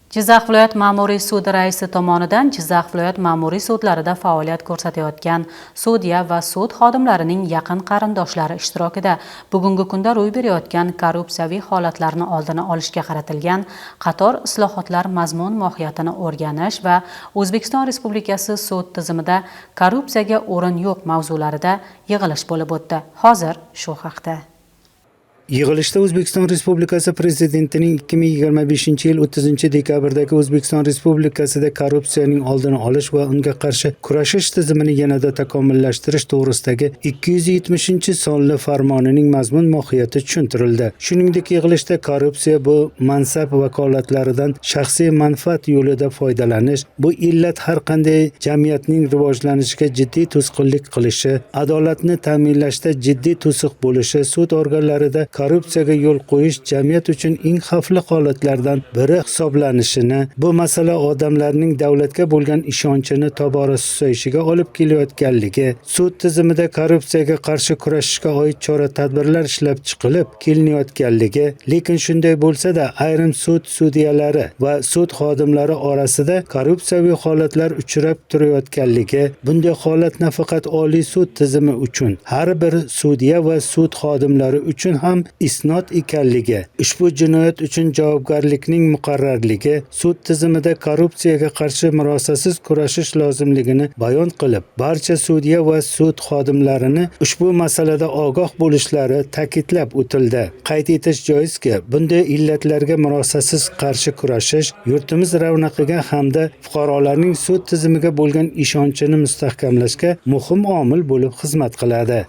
Jizzax viloyat ma'muriy sudi raisi tomonidan Jizzax viloyat ma'muriy sudlarida faoliyat ko'rsatayotgan sudya va sud xodimlarining yaqin qarindoshlari ishtirokida bugungi kunda ro'y berayotgan korrupsiyaviy holatlarni oldini olishga qaratilgan qator islohotlar mazmun mohiyatini o'rganish va O'zbekiston Respublikasi sud tizimida korrupsiyaga o'rin yo'q mavzularida yig'ilish bo'lib o'tdi. Hozir shu haqda. Yig'ilishda O'zbekiston Respublikasi Prezidentining 2025-yil 30-dekabrdagi O'zbekiston Respublikasida korrupsiyaning oldini olish va unga qarshi kurashish tizimini yanada takomillashtirish to'g'risidagi 270-sonli farmonining mazmun mohiyati tushuntirildi. Shuningdek, yig'ilishda korrupsiya bu mansab vakolatlaridan shaxsiy manfaat yo'lida foydalanish, bu illat har qanday jamiyatning rivojlanishiga jiddiy to'sqinlik qilishi, adolatni ta'minlashda jiddiy to'siq bo'lishi, sud organlarida korrupsiyaga yo'l qo'yish jamiyat uchun eng xavfli holatlardan biri hisoblanishini, bu masala odamlarning davlatga bo'lgan ishonchini tobora susayishiga olib kelayotganligi, sud tizimida korrupsiyaga qarshi kurashishga oid chora-tadbirlar ishlab chiqilib kelinayotganligi, lekin shunday bo'lsa-da, ayrim sud sudyalari va sud xodimlari orasida korrupsiyaviy holatlar uchrab turayotganligi, bunday holat nafaqat Oliy sud tizimi uchun, har bir sudya va sud xodimlari uchun ham isnot ekanligi, ushbu jinoyat uchun javobgarlikning muqarrarligi, sud tizimida korrupsiyaga qarshi murosasiz kurashish lozimligini bayon qilib, barcha sudya va sud xodimlarini ushbu masalada ogoh bo'lishlari ta'kidlab o'tildi. Qayd etish joizki, bunday illatlarga murosasiz qarshi kurashish yurtimiz ravnaqiga hamda fuqarolarning sud tizimiga bo'lgan ishonchini mustahkamlashga muhim omil bo'lib xizmat qiladi.